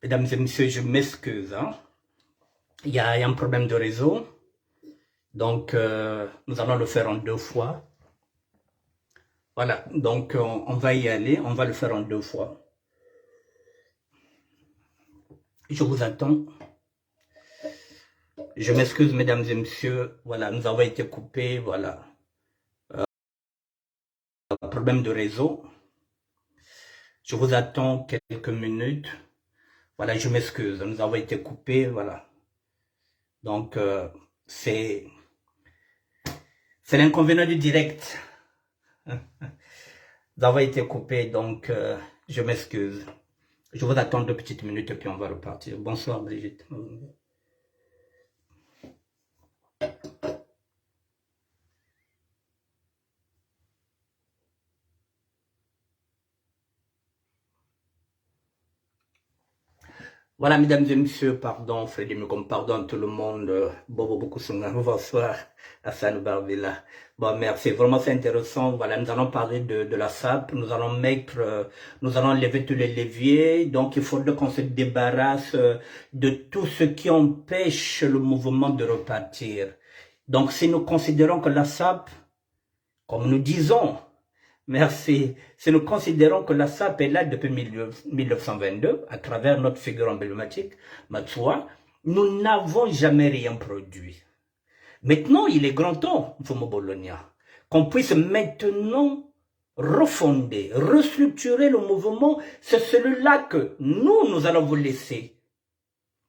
Mesdames et messieurs, je m'excuse. Hein. Il y a un problème de réseau. Donc, nous allons le faire en 2 fois. Voilà, donc on va y aller. On va le faire en 2 fois. Je vous attends. Je m'excuse, mesdames et messieurs. Voilà, nous avons été coupés. Voilà. Problème de réseau. Je vous attends quelques minutes. Voilà, je m'excuse. Nous avons été coupés. Voilà. Donc, c'est l'inconvénient du direct. Nous avons été coupés, donc je m'excuse. Je vous attends 2 petites minutes et puis on va repartir. Bonsoir Brigitte. Voilà, mesdames et messieurs, pardon, Freddy Mukom, pardon tout le monde. Bobo Bokusunga, bonsoir, Hassan Barbila. Bon, merci, vraiment c'est intéressant. Voilà, nous allons parler de la SAP, nous allons lever tous les leviers. Donc, il faudrait qu'on se débarrasse de tout ce qui empêche le mouvement de repartir. Donc, si nous considérons que la SAP, comme nous disons, merci. Si nous considérons que la SAP est là depuis 1922, à travers notre figure emblématique, Matsoua, nous n'avons jamais rien produit. Maintenant, il est grand temps, Mfumo Bologna, qu'on puisse maintenant refonder, restructurer le mouvement. C'est celui-là que nous allons vous laisser.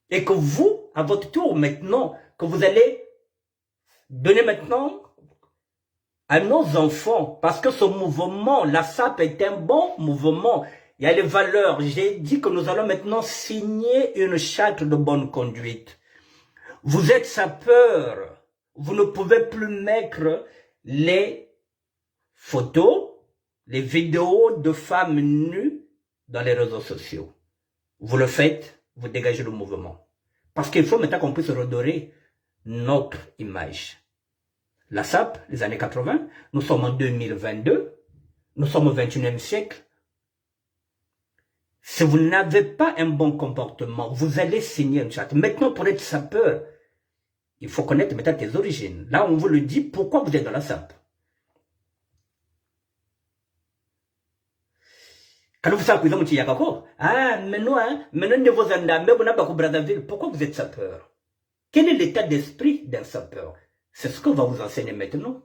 Et que vous, à votre tour maintenant, que vous allez donner maintenant à nos enfants, parce que ce mouvement, la SAP est un bon mouvement. Il y a les valeurs. J'ai dit que nous allons maintenant signer une charte de bonne conduite. Vous êtes sapeur. Vous ne pouvez plus mettre les photos, les vidéos de femmes nues dans les réseaux sociaux. Vous le faites, vous dégagez le mouvement. Parce qu'il faut maintenant qu'on puisse redorer notre image. La SAP, les années 80, nous sommes en 2022, nous sommes au 21e siècle. Si vous n'avez pas un bon comportement, vous allez signer une charte. Maintenant, pour être sapeur, il faut connaître maintenant tes origines. Là, on vous le dit, pourquoi vous êtes dans la SAP. Quand vous savez que ah, mais nous, pourquoi vous êtes sapeur? Quel est l'état d'esprit d'un sapeur? C'est ce que va vous enseigner maintenant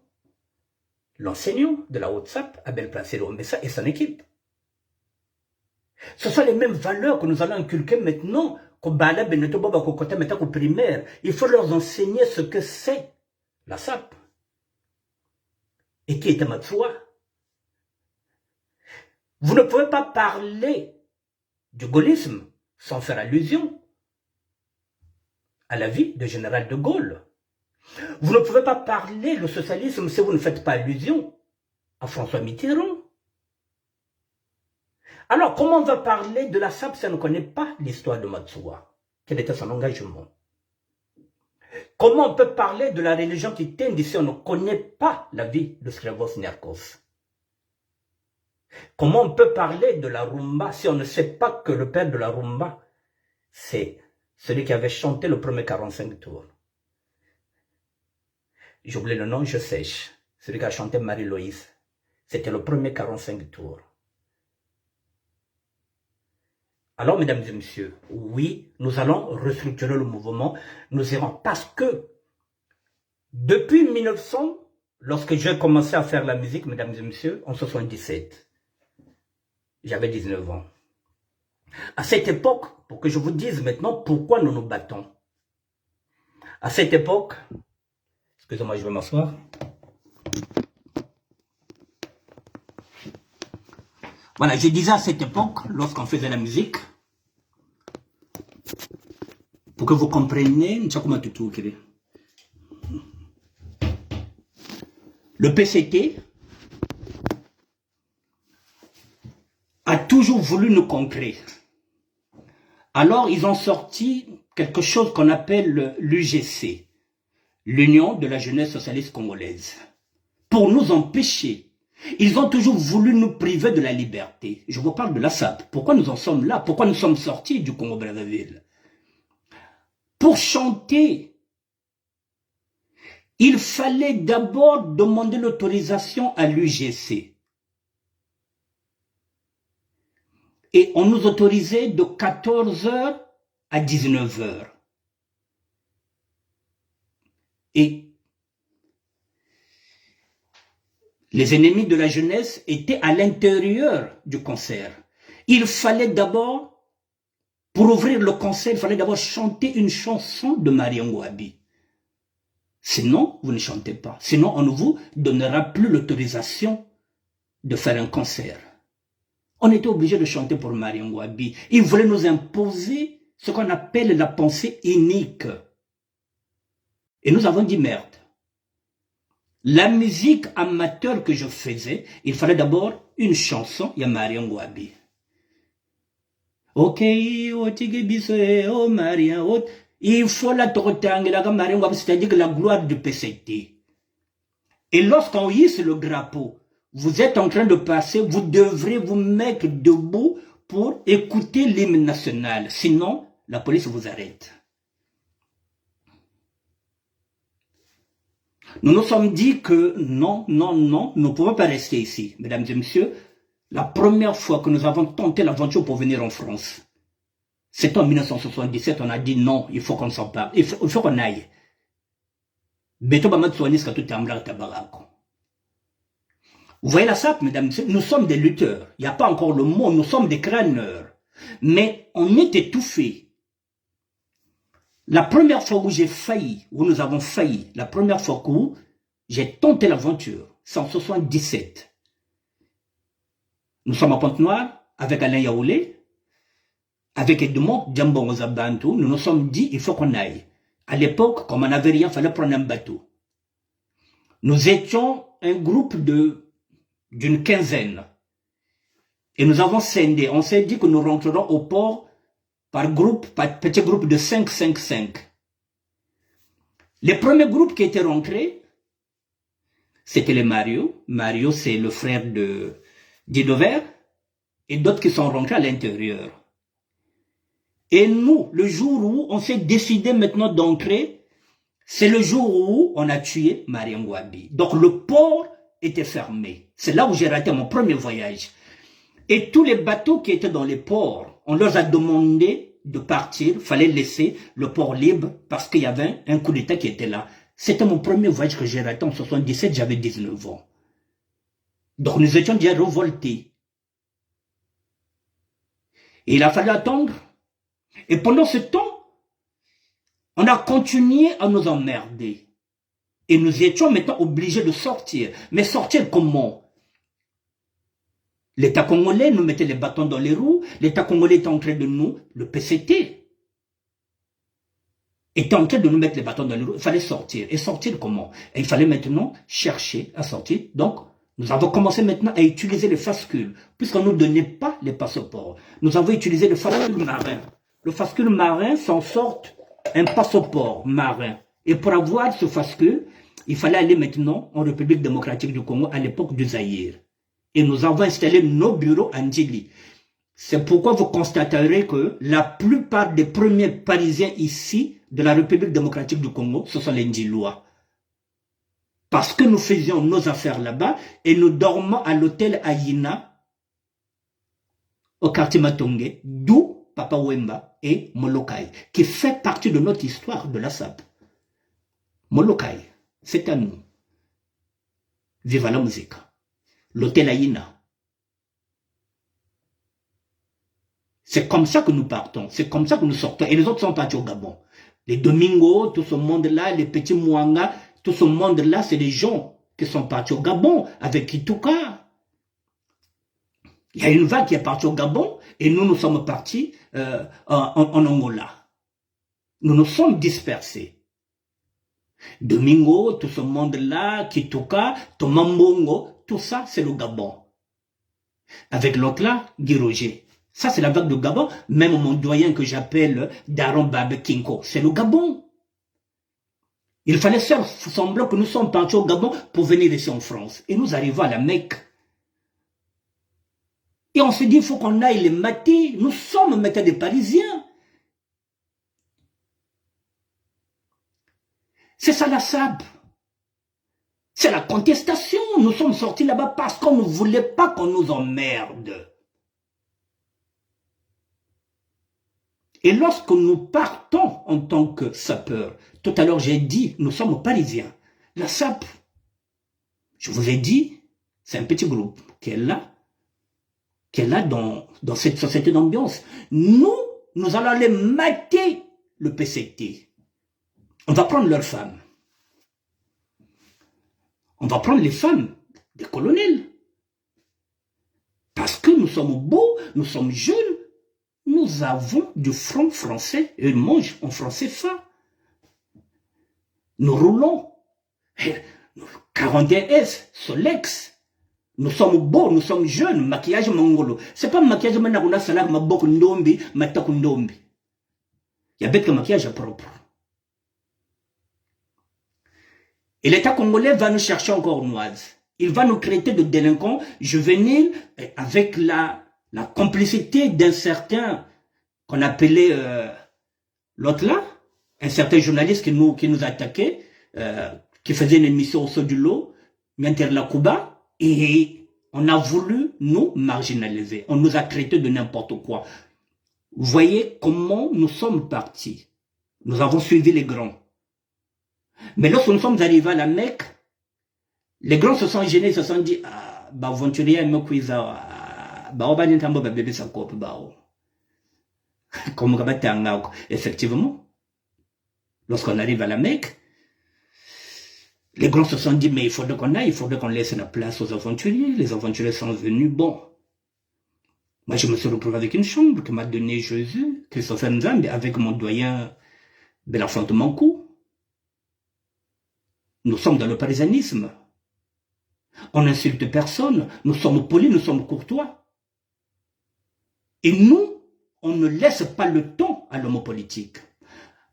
l'enseignant de la haute-SAP, Abel Placero Messa et son équipe. Ce sont les mêmes valeurs que nous allons inculquer maintenant qu'au primaire. Il faut leur enseigner ce que c'est la SAP. Et qui est Matsoua. Vous ne pouvez pas parler du gaullisme sans faire allusion à la vie de général de Gaulle. Vous ne pouvez pas parler le socialisme si vous ne faites pas allusion à François Mitterrand. Alors, comment on va parler de la SAP si on ne connaît pas l'histoire de Matsoua? Quel était son engagement? Comment on peut parler de la religion Titendi si on ne connaît pas la vie de Skrevos Niarkos? Comment on peut parler de la rumba si on ne sait pas que le père de la rumba, c'est celui qui avait chanté le premier 45 tours? J'oublie le nom, je sèche. Celui qui a chanté Marie-Loïse. C'était le premier 45 tours. Alors, mesdames et messieurs, oui, nous allons restructurer le mouvement. Nous irons parce que depuis 1900, lorsque j'ai commencé à faire la musique, mesdames et messieurs, en 77, j'avais 19 ans. À cette époque, pour que je vous dise maintenant pourquoi nous nous battons. À cette époque, excusez-moi, je vais m'asseoir. Voilà, je disais à cette époque, lorsqu'on faisait la musique, pour que vous compreniez, le PCT a toujours voulu nous conquérir. Alors, ils ont sorti quelque chose qu'on appelle l'UGC, l'Union de la jeunesse socialiste congolaise, pour nous empêcher Ils ont toujours voulu nous priver de la liberté. Je vous parle de la SAP. Pourquoi nous en sommes là? Pourquoi nous sommes sortis du Congo-Brazzaville? Pour chanter, il fallait d'abord demander l'autorisation à l'UGC. Et on nous autorisait de 14h à 19h. Et les ennemis de la jeunesse étaient à l'intérieur du concert. Il fallait d'abord, pour ouvrir le concert, il fallait d'abord chanter une chanson de Marie Ngouabi. Sinon, vous ne chantez pas. Sinon, on ne vous donnera plus l'autorisation de faire un concert. On était obligé de chanter pour Marie Ngouabi. Ils voulaient nous imposer ce qu'on appelle la pensée unique. Et nous avons dit merde. La musique amateur que je faisais, il fallait d'abord une chanson, il y a Marie Ngouabi. Ok, oh Marie, il faut la Marie Ngouabi, c'est-à-dire la gloire du PCT. Et lorsqu'on hisse le drapeau, vous êtes en train de passer, vous devrez vous mettre debout pour écouter l'hymne national. Sinon, la police vous arrête. Nous nous sommes dit que non, non, non, nous ne pouvons pas rester ici. Mesdames et messieurs, la première fois que nous avons tenté l'aventure pour venir en France, c'était en 1977, on a dit non, il faut qu'on s'en parle, il faut qu'on aille. Vous voyez la SAP, mesdames et messieurs, nous sommes des lutteurs. Il n'y a pas encore le mot, nous sommes des crâneurs. Mais on est étouffés. La première fois où j'ai failli, où nous avons failli, la première fois où j'ai tenté l'aventure, c'est en 1977. Nous sommes à Pointe-Noire, avec Alain Yaoulé, avec Edmond Djambon Ozabantou, nous nous sommes dit, il faut qu'on aille. À l'époque, comme on n'avait rien, il fallait prendre un bateau. Nous étions un groupe d'une quinzaine. Et nous avons scindé. On s'est dit que nous rentrerons au port par petit groupe de 5. Les premiers groupes qui étaient rentrés, c'était les Mario. Mario, c'est le frère de Didover. Et d'autres qui sont rentrés à l'intérieur. Et nous, le jour où on s'est décidé maintenant d'entrer, c'est le jour où on a tué Marie Ngouabi. Donc le port était fermé. C'est là où j'ai raté mon premier voyage. Et tous les bateaux qui étaient dans les ports, on leur a demandé de partir. Il fallait laisser le port libre parce qu'il y avait un coup d'État qui était là. C'était mon premier voyage que j'ai raté en 1977, j'avais 19 ans. Donc nous étions déjà revoltés. Et il a fallu attendre. Et pendant ce temps, on a continué à nous emmerder. Et nous étions maintenant obligés de sortir. Mais sortir comment? L'État congolais nous mettait les bâtons dans les roues. L'État congolais était en train de nous, le PCT, était en train de nous mettre les bâtons dans les roues. Il fallait sortir. Et sortir comment? Et il fallait maintenant chercher à sortir. Donc, nous avons commencé maintenant à utiliser les fascules, puisqu'on ne nous donnait pas les passeports. Nous avons utilisé le fascule marin. Le fascule marin s'en sort un passeport marin. Et pour avoir ce fascule, il fallait aller maintenant en République démocratique du Congo, à l'époque du Zaïre. Et nous avons installé nos bureaux à Ndjili. C'est pourquoi vous constaterez que la plupart des premiers Parisiens ici, de la République démocratique du Congo, ce sont les Ndjilois. Parce que nous faisions nos affaires là-bas et nous dormons à l'hôtel Aïna, au quartier Matongé, d'où Papa Wemba et Molokai, qui fait partie de notre histoire de la SAP. Molokai, c'est à nous. Viva la musique. L'hôtel Aïna. C'est comme ça que nous partons, c'est comme ça que nous sortons. Et les autres sont partis au Gabon. Les Domingo, tout ce monde-là, les petits Mouanga, tout ce monde-là, c'est des gens qui sont partis au Gabon avec Kitouka. Il y a une vague qui est partie au Gabon et nous sommes partis en Angola. Nous nous sommes dispersés. Domingo, tout ce monde-là, Kitouka, Tomambongo, tout ça, c'est le Gabon. Avec l'autre là, Guy Roger. Ça, c'est la vague de Gabon. Même mon doyen que j'appelle Daron Babe Kinko, c'est le Gabon. Il fallait faire semblant que nous sommes partis au Gabon pour venir ici en France. Et nous arrivons à la Mecque. Et on se dit, il faut qu'on aille les mater. Nous sommes maintenant des Parisiens. C'est ça la SAP. C'est la contestation. Nous sommes sortis là-bas parce qu'on ne voulait pas qu'on nous emmerde. Et lorsque nous partons en tant que sapeurs, tout à l'heure j'ai dit, nous sommes Parisiens. La SAP, je vous ai dit, c'est un petit groupe qui est là dans cette société d'ambiance. Nous allons aller mater le PCT. On va prendre leurs femmes. On va prendre les femmes des colonels. Parce que nous sommes beaux, nous sommes jeunes, nous avons du franc français et ils mangent en franc CFA. Nous roulons 41S, Solex. Nous sommes beaux, nous sommes jeunes, maquillage mongolo. C'est pas maquillage manakuna salam maboko ndombi, mataku ndombi. Il y a bête que maquillage propre. Et l'État congolais va nous chercher encore noise. Il va nous traiter de délinquants juvéniles avec la complicité d'un certain qu'on appelait l'autre là, un certain journaliste qui nous attaquait, qui faisait une émission au saut du lot, Mianter Lakuba, et on a voulu nous marginaliser. On nous a traité de n'importe quoi. Vous voyez comment nous sommes partis. Nous avons suivi les grands. Mais lorsque nous sommes arrivés à la Mecque, les grands se sont gênés, se sont dit, ah, bah, aventurier, me cuisa, bah, on va dire, bah, bébé, ça coupe, bah, comme effectivement, lorsqu'on arrive à la Mecque, les grands se sont dit, mais il faudrait qu'on aille, il faudrait qu'on laisse la place aux aventuriers. Les aventuriers sont venus, bon. Moi, je me suis retrouvé avec une chambre que m'a donné Jésus, Christophe Nzambe, avec mon doyen Belafonte Mankou. Nous sommes dans le parisianisme. On n'insulte personne. Nous sommes polis, nous sommes courtois. Et nous, on ne laisse pas le temps à l'homme politique.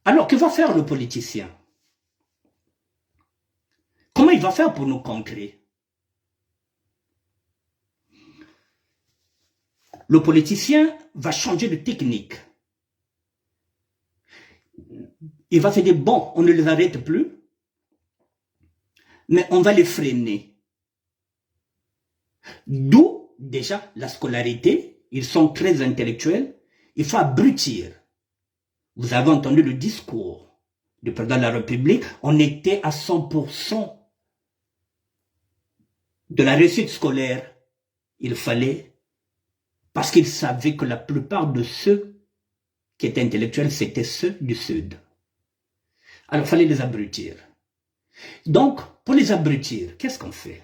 Alors, que va faire le politicien? Comment il va faire pour nous contrer? Le politicien va changer de technique. Il va se dire, bon, on ne les arrête plus, mais on va les freiner. D'où, déjà, la scolarité. Ils sont très intellectuels. Il faut abrutir. Vous avez entendu le discours du président de la République. On était à 100% de la réussite scolaire. Il fallait, parce qu'il savait que la plupart de ceux qui étaient intellectuels, c'était ceux du Sud. Alors, il fallait les abrutir. Donc, pour les abrutir, qu'est-ce qu'on fait?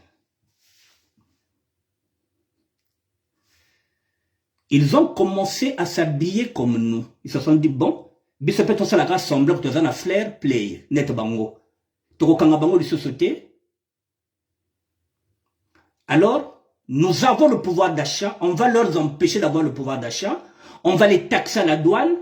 Ils ont commencé à s'habiller comme nous. Ils se sont dit, bon, biso peut ça la race semble que tu as un flair play, net bango. Toko kanga bango de société. Alors, nous avons le pouvoir d'achat, on va leur empêcher d'avoir le pouvoir d'achat, on va les taxer à la douane.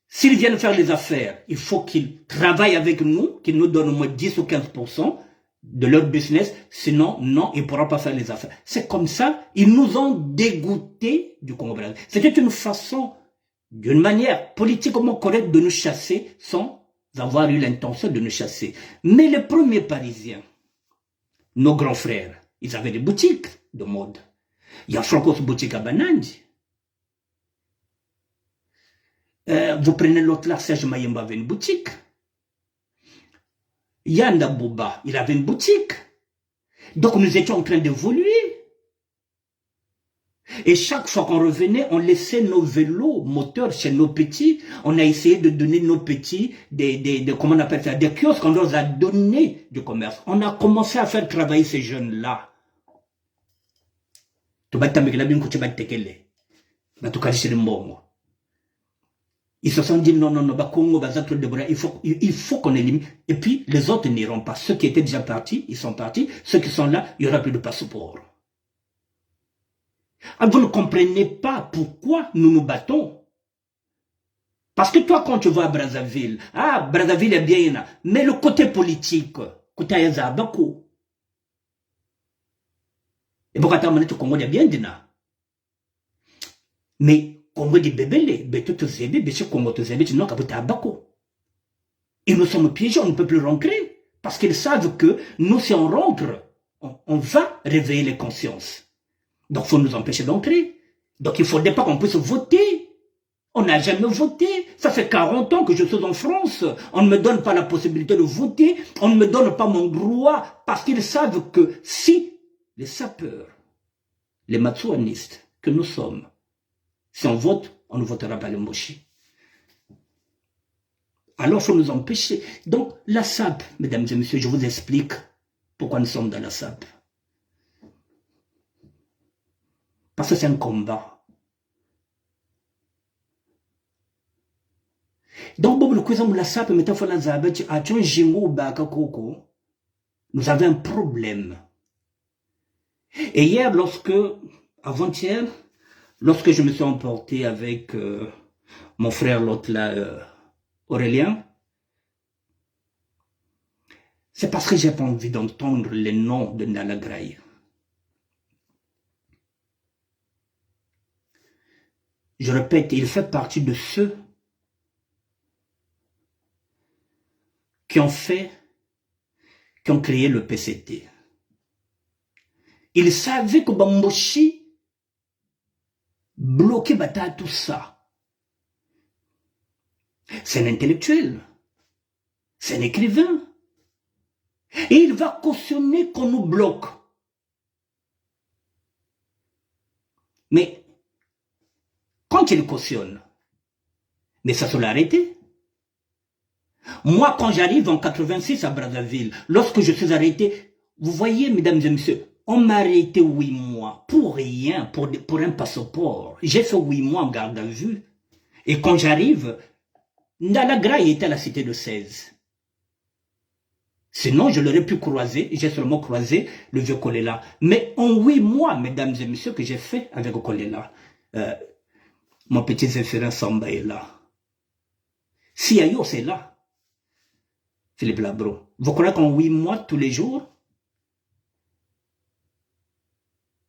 S'ils viennent faire les affaires, il faut qu'ils travaillent avec nous, qu'ils nous donnent au moins 10 ou 15% de leur business, sinon, non, ils ne pourront pas faire les affaires. C'est comme ça, ils nous ont dégoûtés du Congo-Brazzaville. C'était une façon, d'une manière politiquement correcte de nous chasser sans avoir eu l'intention de nous chasser. Mais les premiers Parisiens, nos grands frères, ils avaient des boutiques de mode. Il y a Francos Boutique à Banandi. Vous prenez l'autre là, Serge Mayemba avait une boutique. Yanda Bouba, il avait une boutique. Donc nous étions en train d'évoluer. Et chaque fois qu'on revenait, on laissait nos vélos moteurs chez nos petits. On a essayé de donner nos petits comment on appelle ça, des kiosques. On leur a donné du commerce. On a commencé à faire travailler ces jeunes-là. Ils se sont dit non, non, non, il faut qu'on élimine. Et puis les autres n'iront pas. Ceux qui étaient déjà partis, ils sont partis. Ceux qui sont là, il n'y aura plus de passeport. Alors vous ne comprenez pas pourquoi nous nous battons. Parce que toi, quand tu vas à Brazzaville, ah, Brazzaville est bien, mais le côté politique, côté Yazabako. Et pourquoi tu as Congo est bien dina. Mais Congo dit bébé, tout zébé, béché Congo tout zébé, tu n'as qu'à bout à Bako. Et nous sommes piégés, on ne peut plus rentrer. Parce qu'ils savent que nous, si on rentre, on va réveiller les consciences. Donc, il faut nous empêcher d'entrer. Donc, il ne faudrait pas qu'on puisse voter. On n'a jamais voté. Ça fait 40 ans que je suis en France. On ne me donne pas la possibilité de voter. On ne me donne pas mon droit. Parce qu'ils savent que si les sapeurs, les matsouanistes que nous sommes, si on vote, on ne votera pas le Moshi. Alors, il faut nous empêcher. Donc, la SAP, mesdames et messieurs, je vous explique pourquoi nous sommes dans la SAP. Parce que c'est un combat. Donc, nous avons un problème. Et hier, avant-hier, lorsque je me suis emporté avec mon frère, l'autre là, Aurélien, c'est parce que j'ai pas envie d'entendre les noms de Nalagraï. Je répète, il fait partie de ceux qui ont créé le PCT. Il savait que Bamboshi bloquait bataille tout ça. C'est un intellectuel. C'est un écrivain. Et il va cautionner qu'on nous bloque. Mais, quand il cautionne, mais ça se l'a arrêté. Moi, quand j'arrive en 86 à Brazzaville, lorsque je suis arrêté, vous voyez, mesdames et messieurs, on m'a arrêté 8 mois, pour rien, pour un passeport. J'ai fait 8 mois en garde à vue. Et quand j'arrive, Ndalagraï était à la cité de 16. Sinon, je l'aurais pu croiser, j'ai seulement croisé le vieux Kolela. Mais en 8 mois, mesdames et messieurs, que j'ai fait avec Kolela, mon petit Zéphirin Samba est là. Siayo, c'est là. Philippe Labro. Vous croyez qu'en 8 mois, tous les jours,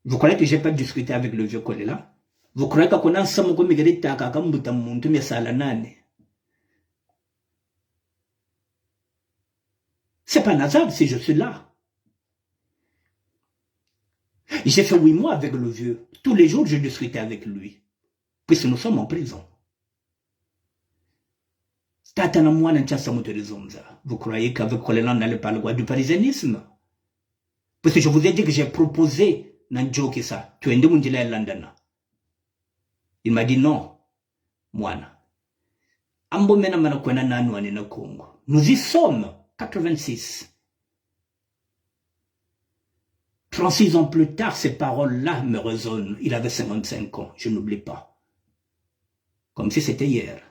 vous croyez que je n'ai pas discuté avec le vieux Kolela? Vous croyez qu'on a un samogo migrita kakambuta muntu mesalanane? C'est pas un hasard si je suis là. J'ai fait 8 mois avec le vieux. Tous les jours, je discutais avec lui. Puisque nous sommes en prison. Vous croyez qu'avec Kolela, on n'allait pas le droit du parisianisme? Parce que je vous ai dit que j'ai proposé Nanjo Kisa. Tu es Ndemundila Landana. Il m'a dit non. Moana. Ambo mena mana kwena nanu anena Congo. Nous y sommes. 86. 36 ans plus tard, ces paroles-là me résonnent. Il avait 55 ans, je n'oublie pas. Comme si c'était hier.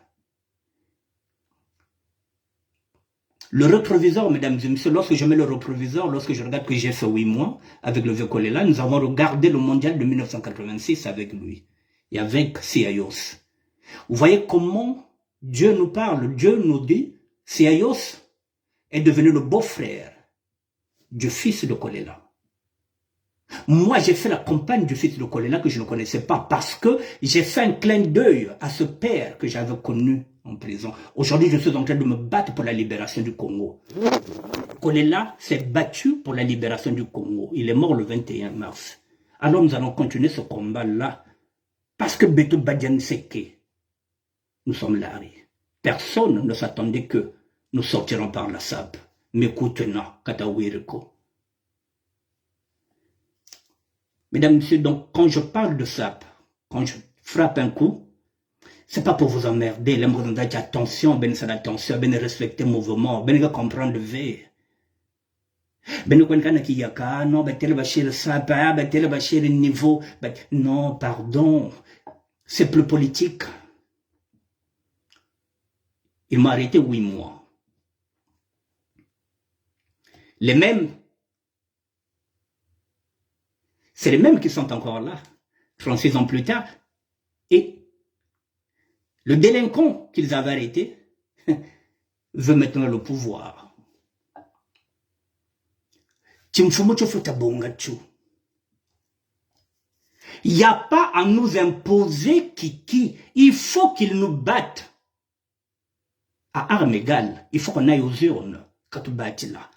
Le rétroviseur, mesdames et messieurs, lorsque je mets le rétroviseur, lorsque je regarde que j'ai fait 8 mois avec le vieux Kolela, nous avons regardé le mondial de 1986 avec lui. Et avec Siayos. Vous voyez comment Dieu nous parle, Dieu nous dit, Siayos est devenu le beau-frère du fils de Kolela. Moi, j'ai fait la campagne du fils de Kolela que je ne connaissais pas parce que j'ai fait un clin d'œil à ce père que j'avais connu en prison. Aujourd'hui, je suis en train de me battre pour la libération du Congo. Kolela s'est battu pour la libération du Congo. Il est mort le 21 mars. Alors nous allons continuer ce combat-là parce que Beto Badian Seke, nous sommes là. Personne ne s'attendait que nous sortirons par la SAP. Mekutena, Katawiriko. Mesdames et messieurs, donc quand je parle de SAP, quand je frappe un coup, c'est pas pour vous emmerder. Les gens disent attention, ben ça attention, ben respecter le mouvement, ben comprendre le V. Ben quand qui yaka, non, ben tel bachir SAP, ben tel bachir niveau, ben non, pardon, c'est plus politique. Il m'a arrêté 8 mois. Les mêmes, c'est les mêmes qui sont encore là, 36 ans plus tard, et le délinquant qu'ils avaient arrêté veut maintenant le pouvoir. Il n'y a pas à nous imposer qui. Il faut qu'ils nous battent. À armes égales, il faut qu'on aille aux urnes, quand tu bats là.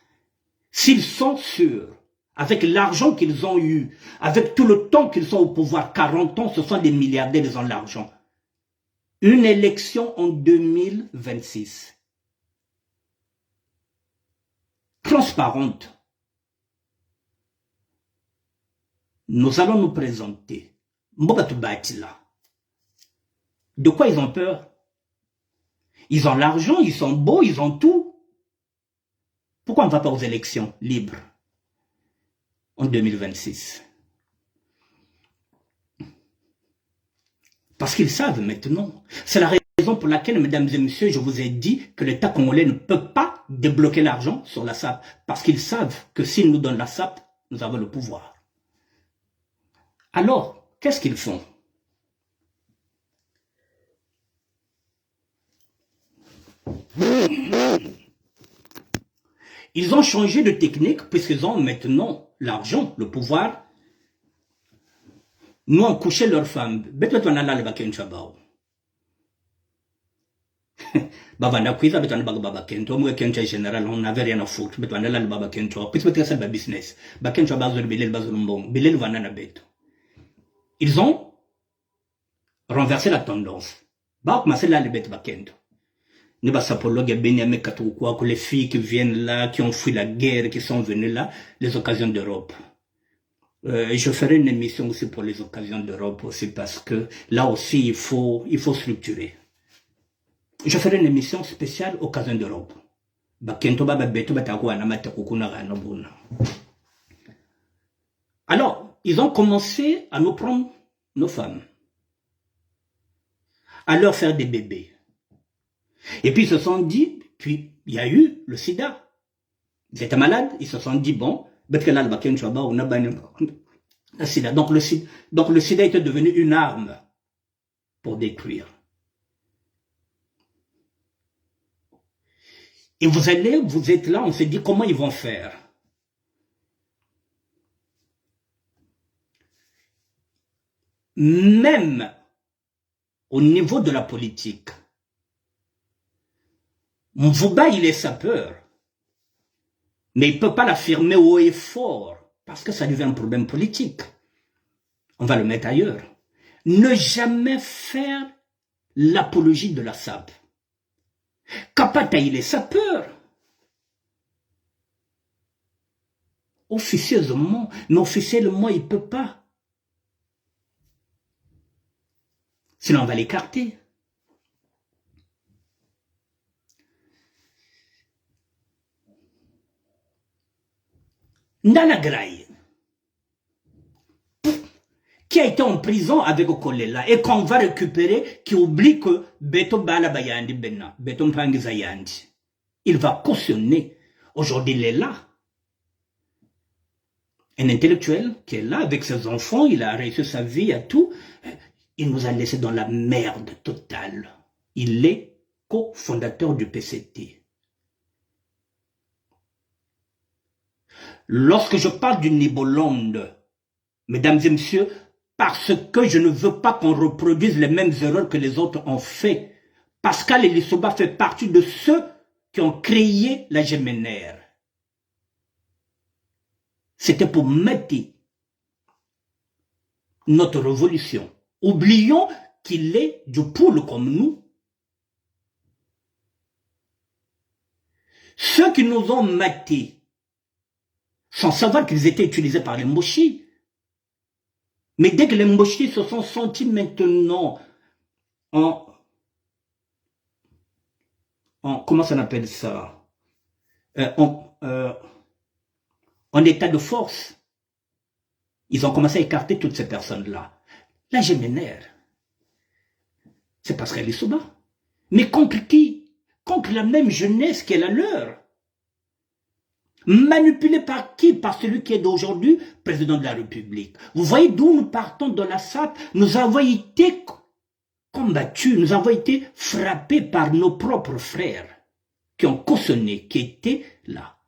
S'ils sont sûrs, avec l'argent qu'ils ont eu, avec tout le temps qu'ils sont au pouvoir, 40 ans, ce sont des milliardaires, ils ont l'argent. Une élection en 2026. Transparente. Nous allons nous présenter. Là. De quoi ils ont peur? Ils ont l'argent, ils sont beaux, ils ont tout. Pourquoi on ne va pas aux élections libres en 2026? Parce qu'ils savent maintenant. C'est la raison pour laquelle, mesdames et messieurs, je vous ai dit que l'État congolais ne peut pas débloquer l'argent sur la SAP. Parce qu'ils savent que s'ils nous donnent la SAP, nous avons le pouvoir. Alors, qu'est-ce qu'ils font? Ils ont changé de technique puisqu'ils ont maintenant l'argent, le pouvoir. Nous on couché leurs femmes. Général, on n'avait rien à foutre. Ils ont renversé la tendance. Les filles qui viennent là, qui ont fui la guerre, qui sont venues là, les occasions d'Europe. Je ferai une émission aussi pour les occasions d'Europe aussi parce que là aussi il faut structurer. Je ferai une émission spéciale occasion d'Europe. Alors, ils ont commencé à nous prendre nos femmes, à leur faire des bébés. Et puis ils se sont dit, puis il y a eu le sida. Ils étaient malades, ils se sont dit, bon, donc le sida était devenu une arme pour détruire. Et vous êtes là, on s'est dit, comment ils vont faire? Même au niveau de la politique, Mvouba, il est sapeur. Mais il ne peut pas l'affirmer haut et fort, parce que ça devient un problème politique. On va le mettre ailleurs. Ne jamais faire l'apologie de la SAP. Kapata, il est sapeur. Officieusement, mais officiellement, il ne peut pas. Sinon, on va l'écarter. Ndala Graï, qui a été en prison avec Okolela et qu'on va récupérer, qui oublie que Beto Bala Bayandi Benna, Beto Mpangizayandi, il va cautionner. Aujourd'hui, il est là. Un intellectuel qui est là avec ses enfants, il a réussi sa vie à tout. Il nous a laissé dans la merde totale. Il est cofondateur du PCT. Lorsque je parle du Nibolonde, mesdames et messieurs, parce que je ne veux pas qu'on reproduise les mêmes erreurs que les autres ont fait. Pascal Elissoba fait partie de ceux qui ont créé la GMNR. C'était pour mettre notre révolution. Oublions qu'il est du poule comme nous. Ceux qui nous ont matés, sans savoir qu'ils étaient utilisés par les Mboshi. Mais dès que les Mboshi se sont sentis maintenant comment ça s'appelle ça, en état de force, ils ont commencé à écarter toutes ces personnes-là. La GMNR, c'est Pascal Elissoba. Mais contre qui? Contre la même jeunesse qui est la leur. Manipulé par qui? Par celui qui est d'aujourd'hui président de la République. Vous voyez d'où nous partons de la SAP. Nous avons été combattus, nous avons été frappés par nos propres frères qui ont cautionné, qui étaient là.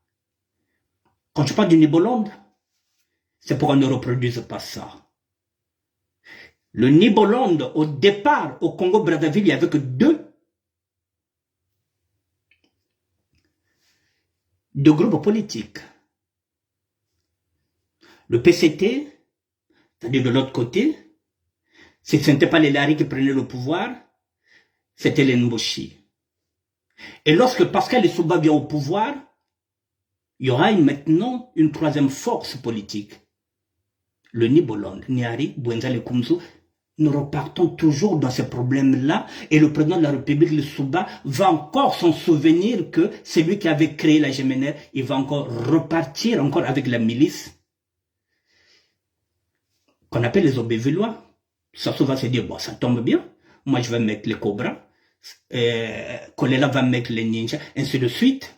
Quand je parle du Nibolonde, c'est pour qu'on ne reproduise pas ça. Le Nibolande, au départ, au Congo-Brazzaville, il n'y avait que deux groupes politiques. Le PCT, c'est-à-dire de l'autre côté, ce n'était pas les Lari qui prenaient le pouvoir, c'était les Nboshi. Et lorsque Pascal Lissouba vient au pouvoir, il y aura maintenant une troisième force politique. Le Nibolande, Niari, Bouenzale Kumzu. Nous repartons toujours dans ces problèmes-là et le président de la République, Lissouba, va encore s'en souvenir que c'est lui qui avait créé la GMNR. Il va encore repartir encore avec la milice qu'on appelle les Obévillois. Ça va se dire, bon, ça tombe bien. Moi, je vais mettre les Cobras. Kolela va mettre les ninjas, ainsi de suite.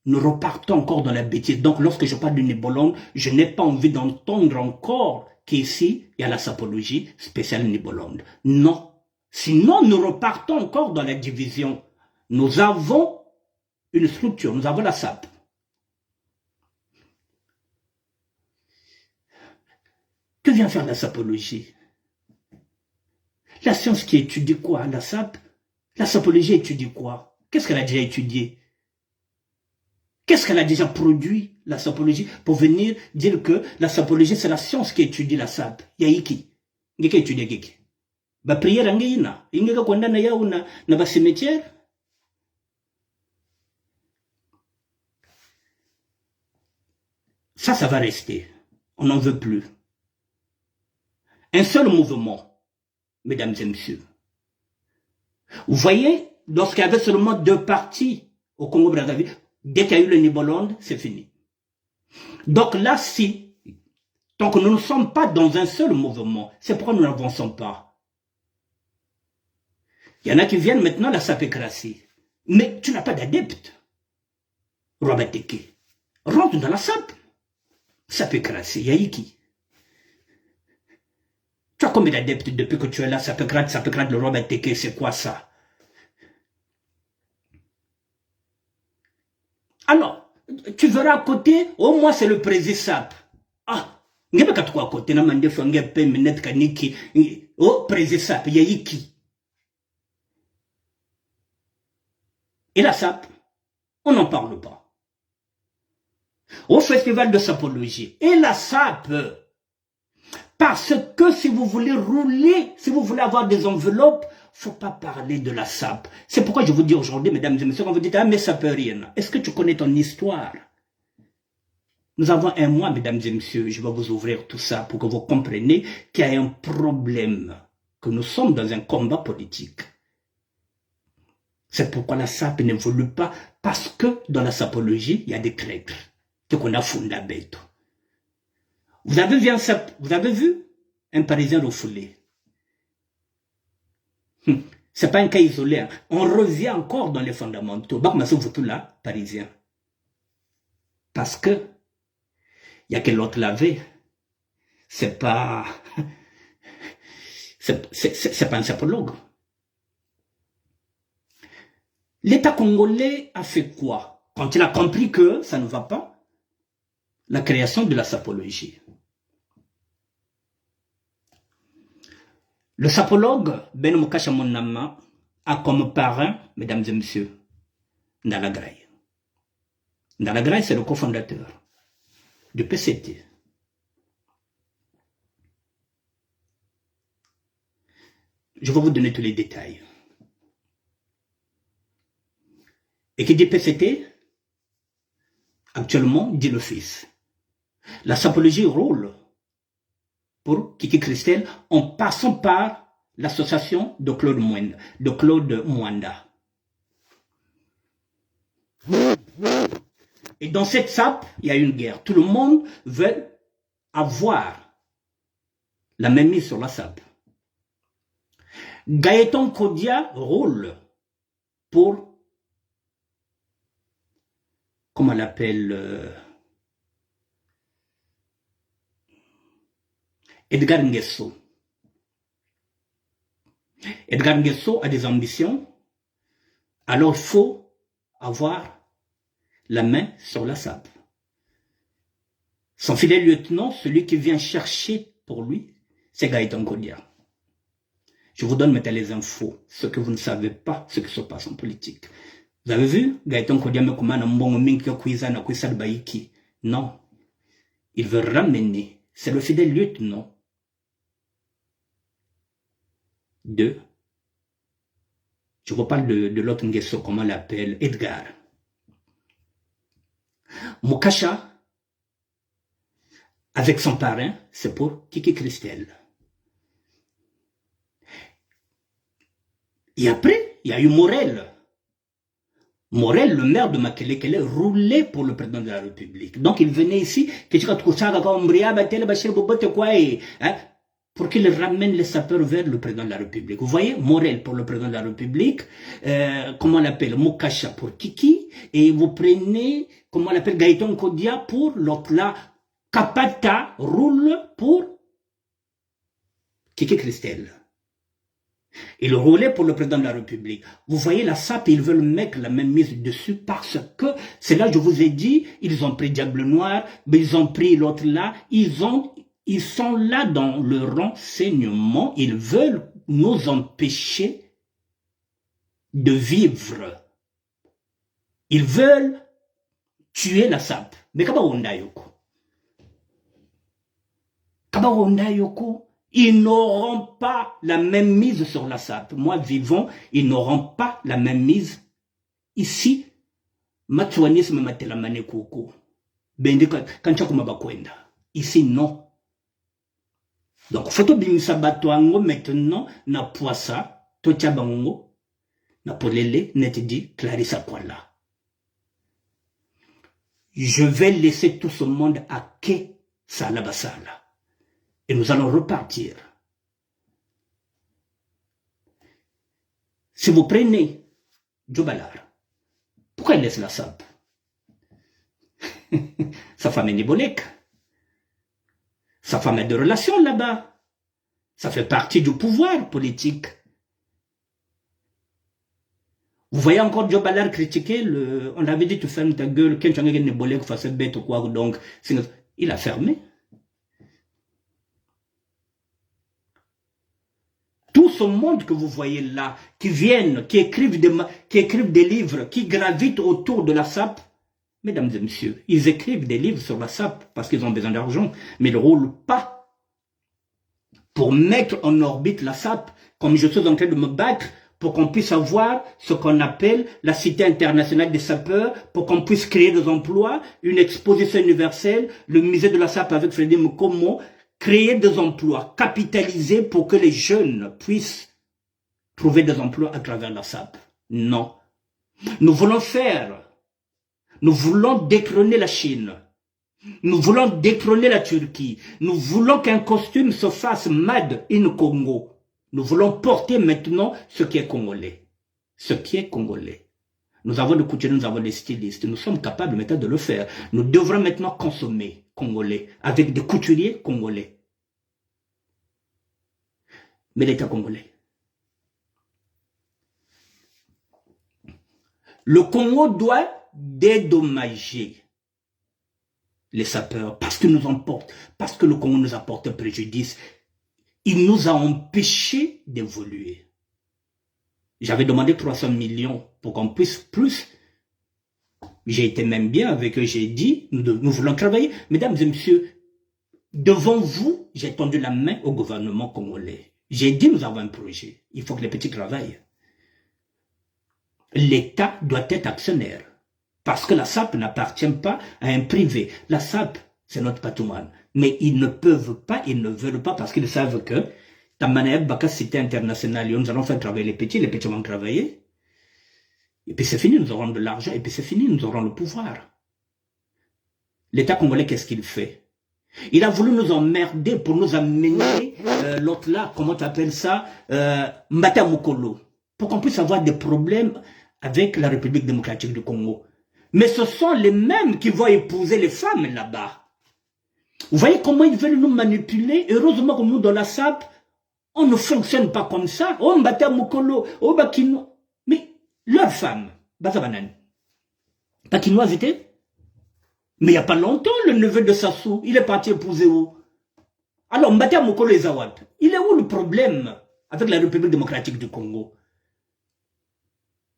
Nous repartons encore dans la bêtise. Donc, lorsque je parle du Nibolande, je n'ai pas envie d'entendre encore qu'ici, il y a la sapologie spéciale Nibolande. Non. Sinon, nous repartons encore dans la division. Nous avons une structure, nous avons la SAP. Que vient faire la sapologie? La science qui étudie quoi? La SAP? La sapologie étudie quoi? Qu'est-ce qu'elle a déjà étudié? Qu'est-ce qu'elle a déjà produit, la sapologie, pour venir dire que la sapologie, c'est la science qui étudie la SAP? Yaiki. Ngeke étudie geki. Ba prière angina. Ingeka kwenda na yao na ba cimetière. Ça va rester. On n'en veut plus. Un seul mouvement, mesdames et messieurs. Vous voyez, lorsqu'il y avait seulement deux partis au Congo-Brazzaville, dès qu'il y a eu le Nibolande, c'est fini. Donc là, si, tant que nous ne sommes pas dans un seul mouvement, c'est pourquoi nous n'avançons pas. Il y en a qui viennent maintenant à la sapécratie. Mais tu n'as pas d'adepte. Robateke. Rentre dans la SAP. Sapécratie, Yaïki. Tu as combien d'adeptes depuis que tu es là, sapécrate, le Robateke, c'est quoi ça? Alors, tu verras à côté, au moins c'est le président SAP. Ah, il n'y a pas à côté, il y a oh, président SAP, il y a qui? Et la SAP, on n'en parle pas. Au festival de sapologie, et la SAP, parce que si vous voulez rouler, si vous voulez avoir des enveloppes, faut pas parler de la SAP. C'est pourquoi je vous dis aujourd'hui, mesdames et messieurs, quand vous dites, ah, mais ça peut rien. Est-ce que tu connais ton histoire? Nous avons un mois, mesdames et messieurs, je vais vous ouvrir tout ça pour que vous compreniez qu'il y a un problème, que nous sommes dans un combat politique. C'est pourquoi la SAP n'évolue pas, parce que dans la sapologie, il y a des traîtres, qu'on a fondé à bête. Vous avez vu un Parisien refoulé? C'est pas un cas isolé. Hein. On revient encore dans les fondamentaux. Là, Parisien. Parce que il y a que l'autre l'avait. C'est pas c'est pas un sapologue. L'État congolais a fait quoi? Quand il a compris que ça ne va pas, la création de la sapologie. Le sapologue Ben Mukasha Monama a comme parrain, mesdames et messieurs, Ndalagraï. Ndalagraï, c'est le cofondateur du PCT. Je vais vous donner tous les détails. Et qui dit PCT, actuellement, dit le fils. La sapologie roule pour Kiki Christelle en passant par l'association de Claude Mwanda. Et dans cette SAP, il y a une guerre. Tout le monde veut avoir la même mise sur la SAP. Gaëtan Kodia roule pour, comment on l'appelle, Edgar Nguesso. Edgar Nguesso a des ambitions, alors il faut avoir la main sur la SAP. Son fidèle lieutenant, celui qui vient chercher pour lui, c'est Gaëtan Kodia. Je vous donne maintenant les infos, ce que vous ne savez pas, ce qui se passe en politique. Vous avez vu, Gaëtan Kodiame Koumana Mbongo Minki Kouizana Kouissal Baïki. Non. Il veut ramener. C'est le fidèle lieutenant. 2. Je vous parle de l'autre Nguesso, comment on l'appelle, Edgar. Moukasha, avec son parrain, c'est pour Kiki Christelle. Et après, il y a eu Morel. Morel, le maire de Makelekele, roulait pour le président de la République. Donc il venait ici, pour qu'il ramène les sapeurs vers le président de la République. Vous voyez, Morel pour le président de la République, comment on l'appelle, Moukasha pour Kiki, et vous prenez, comment on l'appelle, Gaëtan Kodia pour l'autre là, Kapata roule pour Kiki Christelle. Il roulait pour le président de la République. Vous voyez la SAP, ils veulent mettre la même mise dessus parce que, c'est là je vous ai dit, ils ont pris Diable Noir, mais ils ont pris l'autre là, ils sont là dans le renseignement, ils veulent nous empêcher de vivre. Ils veulent tuer la SAP. Mais Kabawondayoko. Ils n'auront pas la même mise sur la SAP. Moi, vivant, ils n'auront pas la même mise. Ici, Matouanisme Matelamane Koko. Ici, non. Donc, photo bimisa batoango maintenant, na poissa, tochabango, na polele, net dit, Clarissa Kwala. Je vais laisser tout ce monde à Ke Salabasala. Et nous allons repartir. Si vous prenez Djobalar, pourquoi il laisse la SAP? Sa femme est Nébolek. Sa femme a des relations là-bas. Ça fait partie du pouvoir politique. Vous voyez encore Djobalar critiquer, on avait dit tu fermes ta gueule, quand tu as Nébolek face bête ou quoi, donc il a fermé. Tout ce monde que vous voyez là, qui viennent, qui écrivent des livres, qui gravitent autour de la SAP, mesdames et messieurs, ils écrivent des livres sur la SAP parce qu'ils ont besoin d'argent, mais ils ne roulent pas pour mettre en orbite la SAP, comme je suis en train de me battre pour qu'on puisse avoir ce qu'on appelle la Cité internationale des sapeurs, pour qu'on puisse créer des emplois, une exposition universelle, le musée de la SAP avec Frédéric Mukomo, créer des emplois, capitaliser pour que les jeunes puissent trouver des emplois à travers la SAP. Non. Nous voulons détrôner la Chine. Nous voulons détrôner la Turquie. Nous voulons qu'un costume se fasse Made in Congo. Nous voulons porter maintenant ce qui est congolais. Ce qui est congolais. Nous avons des couturiers, nous avons des stylistes. Nous sommes capables maintenant de le faire. Nous devrons maintenant consommer congolais avec des couturiers congolais. Mais l'État congolais. Le Congo doit dédommager les sapeurs parce que parce que le Congo nous apporte un préjudice. Il nous a empêchés d'évoluer. J'avais demandé 300 millions pour qu'on puisse plus. J'ai été même bien avec eux, j'ai dit, nous voulons travailler. Mesdames et messieurs, devant vous, j'ai tendu la main au gouvernement congolais. J'ai dit, nous avons un projet. Il faut que les petits travaillent. L'État doit être actionnaire. Parce que la SAP n'appartient pas à un privé. La SAP, c'est notre patrimoine. Mais ils ne peuvent pas, ils ne veulent pas, parce qu'ils savent que, Tamanaeb Baka Cité internationale, nous allons faire travailler les petits vont travailler. Et puis c'est fini, nous aurons de l'argent, et puis c'est fini, nous aurons le pouvoir. L'État congolais, qu'est-ce qu'il fait? Il a voulu nous emmerder pour nous amener l'autre là, comment tu appelles ça, Mbata Mukolo, pour qu'on puisse avoir des problèmes avec la République démocratique du Congo. Mais ce sont les mêmes qui vont épouser les femmes là-bas. Vous voyez comment ils veulent nous manipuler? Heureusement que nous, dans la SAP, on ne fonctionne pas comme ça. Oh, Mbata Mukolo, oh, Bakino. Mais leurs femmes, Bazabanan, Bakinoise était. Mais il n'y a pas longtemps, le neveu de Sassou, il est parti épouser où? Alors, Mbata Mukolo et Zawad, il est où le problème avec la République démocratique du Congo.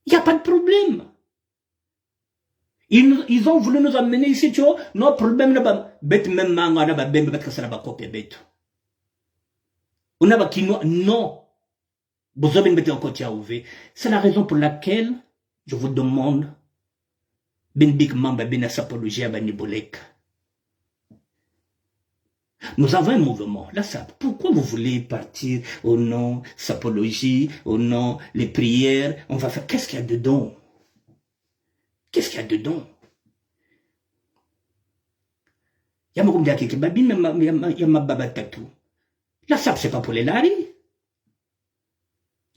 Il n'y a pas de problème. Ils ont voulu nous amener ici, tu vois, nos problèmes là-bas. Bête même mango, là-bas, bête que ça là-bas, copie bête. On a kino, non. C'est la raison pour laquelle je vous demande, bendik mamba bena sapologie à Banibolek. Nous avons un mouvement, la SAP. Pourquoi vous voulez partir au nom sapologie, au nom les prières? On va faire, qu'est-ce qu'il y a dedans? Qu'est-ce qu'il y a dedans? La SAP, c'est pas pour les laris.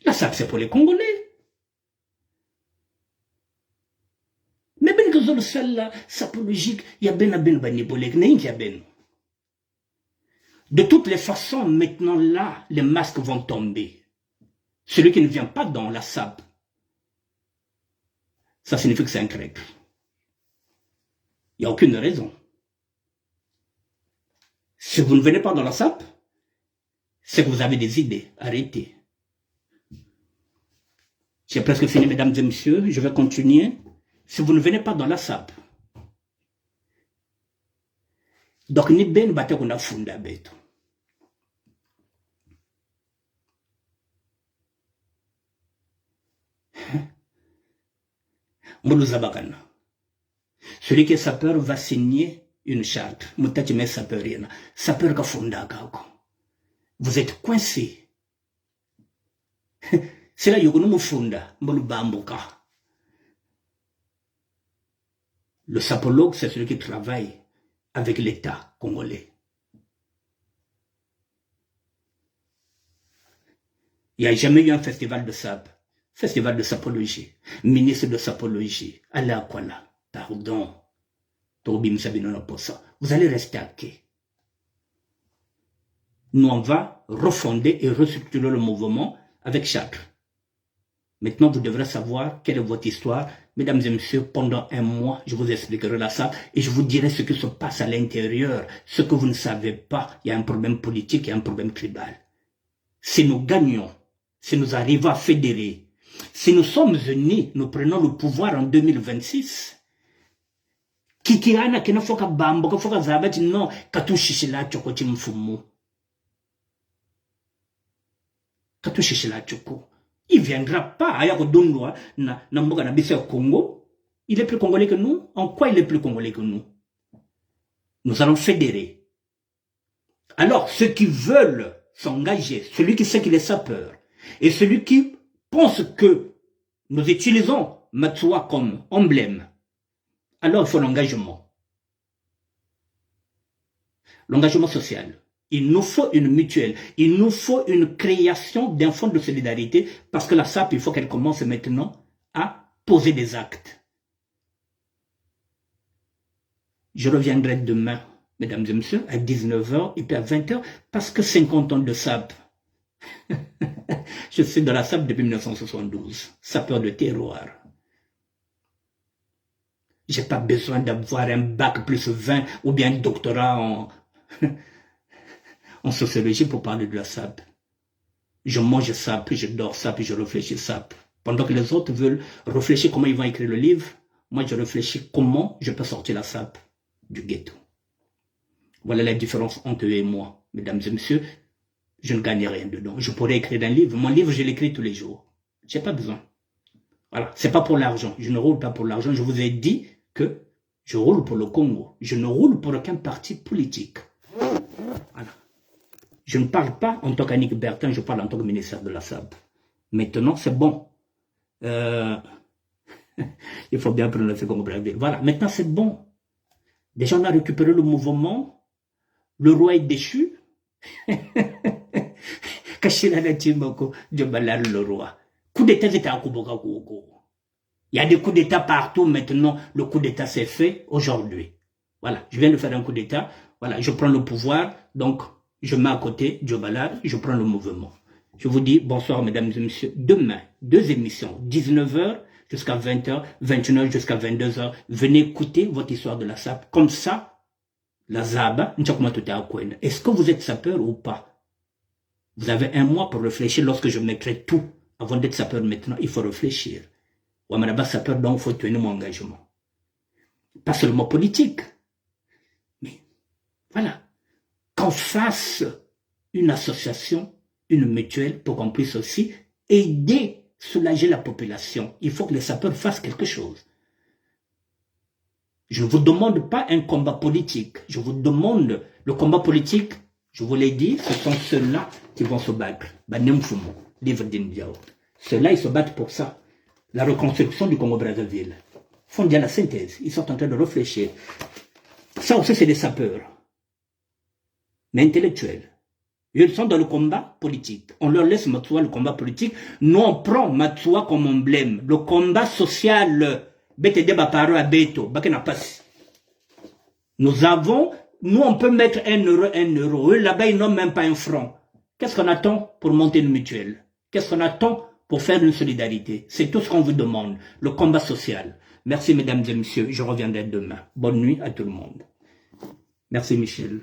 La SAP, c'est pour les Congolais. Mais ben que zone celle-là, sapologique, il y a ben banibolek, il y a ben. De toutes les façons, maintenant là, les masques vont tomber. Celui qui ne vient pas dans la SAP, ça signifie que c'est un grec. Il n'y a aucune raison. Si vous ne venez pas dans la SAP, c'est que vous avez des idées. Arrêtez. J'ai presque fini, mesdames et messieurs. Je vais continuer. Si vous ne venez pas dans la SAP, donc ni ben bate qu'on a fondé à bête. Celui qui est sapeur va signer une charte. Sapeur ka fonda kako. Vous êtes coincé. C'est là que nous funda, le sapologue, c'est celui qui travaille avec l'État congolais. Il n'y a jamais eu un festival de sap, festival de sapologie, ministre de sapologie. Allah quoi là, pardon. Vous allez rester à quai. Nous, on va refonder et restructurer le mouvement avec chacun. Maintenant, vous devrez savoir quelle est votre histoire. Mesdames et messieurs, pendant un mois, je vous expliquerai la SAP et je vous dirai ce qui se passe à l'intérieur. Ce que vous ne savez pas, il y a un problème politique, il y a un problème tribal. Si nous gagnons, si nous arrivons à fédérer, si nous sommes unis, nous prenons le pouvoir en 2026. Kikiana kena foka bambo, foka zabati non, katushishila choko chimfumu. Katushishila choko. Il ne viendra pas à Yakodondoa, Namboka Nabissé au Congo. Il est plus congolais que nous. En quoi il est plus congolais que nous? Nous allons fédérer. Alors, ceux qui veulent s'engager, celui qui sait qu'il est sapeur, et celui qui pense que nous utilisons Matsua comme emblème, alors il faut l'engagement. L'engagement social. Il nous faut une mutuelle, il nous faut une création d'un fonds de solidarité parce que la SAP, il faut qu'elle commence maintenant à poser des actes. Je reviendrai demain, mesdames et messieurs, à 19h et puis à 20h parce que 50 ans de SAP. Je suis dans la SAP depuis 1972, sapeur de terroir. J'ai pas besoin d'avoir un bac plus 20 ou bien un doctorat en sociologie pour parler de la SAP. Je mange SAP, je dors SAP, je réfléchis SAP. Pendant que les autres veulent réfléchir comment ils vont écrire le livre, moi je réfléchis comment je peux sortir la SAP du ghetto. Voilà la différence entre eux et moi. Mesdames et messieurs, je ne gagne rien dedans. Je pourrais écrire un livre. Mon livre, je l'écris tous les jours. J'ai pas besoin. Voilà. C'est pas pour l'argent. Je ne roule pas pour l'argent. Je vous ai dit que je roule pour le Congo. Je ne roule pour aucun parti politique. Voilà. Je ne parle pas en tant qu'Annick Bertin, je parle en tant que ministère de la SAP. Maintenant, c'est bon. Il faut bien prononcer comme Brazzaville. Voilà, maintenant c'est bon. Déjà, on a récupéré le mouvement. Le roi est déchu. Le roi. Coup d'état, c'était à Kuboka. Il y a des coups d'état partout maintenant. Le coup d'état s'est fait aujourd'hui. Voilà, je viens de faire un coup d'état. Voilà, je prends le pouvoir. Donc, je mets à côté Djobalal, je prends le mouvement. Je vous dis bonsoir mesdames et messieurs. Demain, 2 émissions, 19h jusqu'à 20h, 21h jusqu'à 22h. Venez écouter votre histoire de la SAP. Comme ça, la Zaba, est-ce que vous êtes sapeur ou pas? Vous avez un mois pour réfléchir lorsque je mettrai tout. Avant d'être sapeur maintenant, il faut réfléchir. Ouamanaba sapeur, donc il faut tenir mon engagement. Pas seulement politique. Mais voilà. Qu'on fasse une association, une mutuelle, pour qu'on puisse aussi aider, soulager la population. Il faut que les sapeurs fassent quelque chose. Je ne vous demande pas un combat politique. Je vous demande le combat politique. Je vous l'ai dit, ce sont ceux-là qui vont se battre. Banemfumo, livre d'Indiao. Ceux-là, ils se battent pour ça. La reconstruction du Congo-Brazzaville. Ils font bien la synthèse. Ils sont en train de réfléchir. Ça aussi, c'est des sapeurs. Mais intellectuels. Ils sont dans le combat politique. On leur laisse Matsua le combat politique. Nous, on prend Matsua comme emblème. Le combat social. Nous avons, nous, on peut mettre 1 euro, 1 euro. Eux, là-bas, ils n'ont même pas un franc. Qu'est-ce qu'on attend pour monter une mutuelle? Qu'est-ce qu'on attend pour faire une solidarité? C'est tout ce qu'on vous demande. Le combat social. Merci, mesdames et messieurs. Je reviendrai demain. Bonne nuit à tout le monde. Merci, Michel.